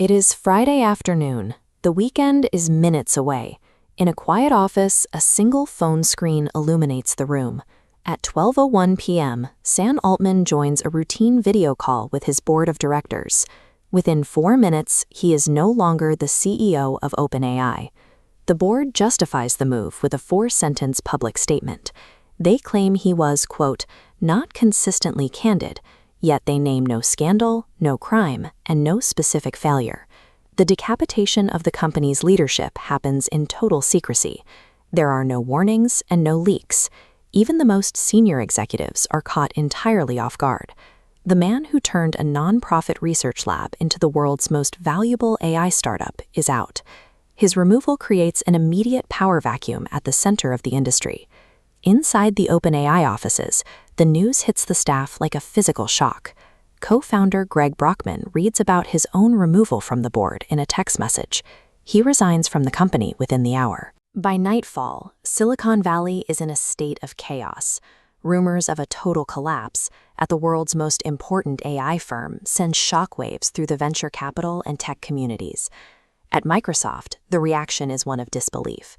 It is Friday afternoon. The weekend is minutes away. In a quiet office, a single phone screen illuminates the room. At 12:01 p.m., Sam Altman joins a routine video call with his board of directors. Within 4 minutes, he is no longer the CEO of OpenAI. The board justifies the move with a 4-sentence public statement. They claim he was, quote, not consistently candid, yet they name no scandal, no crime, and no specific failure. The decapitation of the company's leadership happens in total secrecy. There are no warnings and no leaks. Even the most senior executives are caught entirely off guard. The man who turned a non-profit research lab into the world's most valuable AI startup is out. His removal creates an immediate power vacuum at the center of the industry. Inside the OpenAI offices, the news hits the staff like a physical shock. Co-founder Brockman reads about his own removal from the board in a text message. He resigns from the company within the hour. By nightfall, Silicon Valley is in a state of chaos. Rumors of a total collapse at the world's most important AI firm send shockwaves through the venture capital and tech communities. At Microsoft, the reaction is one of disbelief.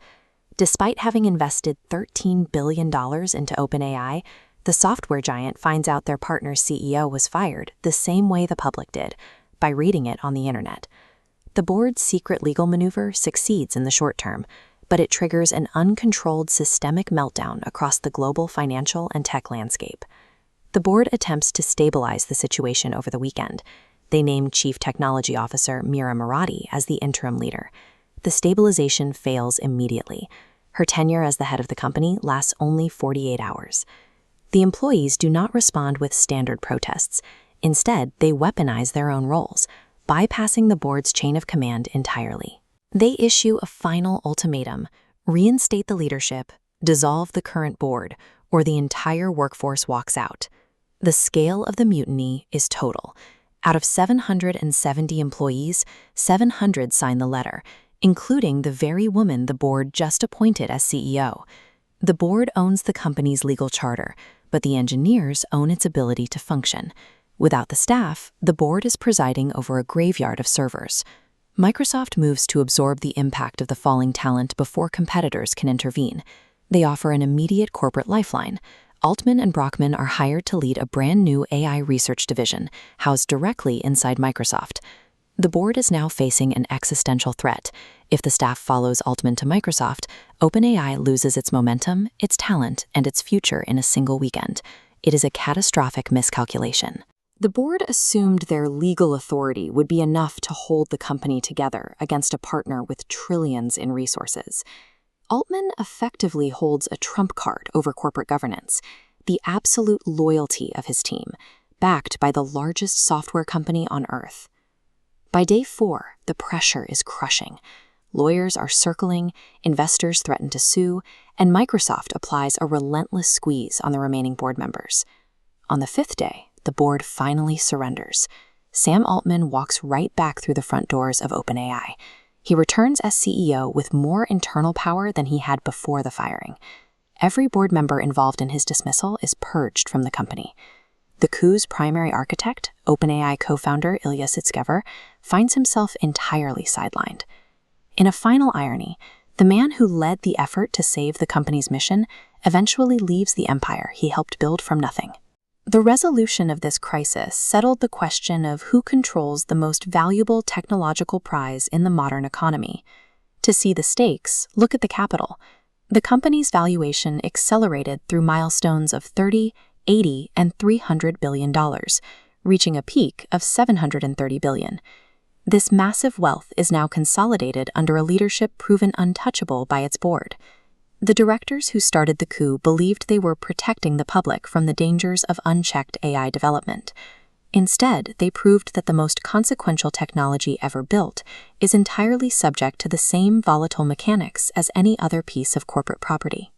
Despite having invested $13 billion into OpenAI, the software giant finds out their partner's CEO was fired the same way the public did, by reading it on the internet. The board's secret legal maneuver succeeds in the short term, but it triggers an uncontrolled systemic meltdown across the global financial and tech landscape. The board attempts to stabilize the situation over the weekend. They named Chief Technology Officer Mira Murati as the interim leader. The stabilization fails immediately. Her tenure as the head of the company lasts only 48 hours. The employees do not respond with standard protests. Instead, they weaponize their own roles, bypassing the board's chain of command entirely. They issue a final ultimatum: reinstate the leadership, dissolve the current board, or the entire workforce walks out. The scale of the mutiny is total. Out of 770 employees, 700 sign the letter, including the very woman the board just appointed as CEO. The board owns the company's legal charter, but the engineers own its ability to function. Without the staff, the board is presiding over a graveyard of servers. Microsoft moves to absorb the impact of the falling talent before competitors can intervene. They offer an immediate corporate lifeline. Altman and Brockman are hired to lead a brand new AI research division, housed directly inside Microsoft. The board is now facing an existential threat. If the staff follows Altman to Microsoft, OpenAI loses its momentum, its talent, and its future in a single weekend. It is a catastrophic miscalculation. The board assumed their legal authority would be enough to hold the company together against a partner with trillions in resources. Altman effectively holds a trump card over corporate governance, the absolute loyalty of his team, backed by the largest software company on Earth. By day 4, the pressure is crushing. Lawyers are circling, investors threaten to sue, and Microsoft applies a relentless squeeze on the remaining board members. On the 5th day, the board finally surrenders. Sam Altman walks right back through the front doors of OpenAI. He returns as CEO with more internal power than he had before the firing. Every board member involved in his dismissal is purged from the company. The coup's primary architect, OpenAI co-founder Ilya Sutskever, finds himself entirely sidelined. In a final irony, the man who led the effort to save the company's mission eventually leaves the empire he helped build from nothing. The resolution of this crisis settled the question of who controls the most valuable technological prize in the modern economy. To see the stakes, look at the capital. The company's valuation accelerated through milestones of $30, $80, and $300 billion, reaching a peak of $730 billion. This massive wealth is now consolidated under a leadership proven untouchable by its board. The directors who started the coup believed they were protecting the public from the dangers of unchecked AI development. Instead, they proved that the most consequential technology ever built is entirely subject to the same volatile mechanics as any other piece of corporate property.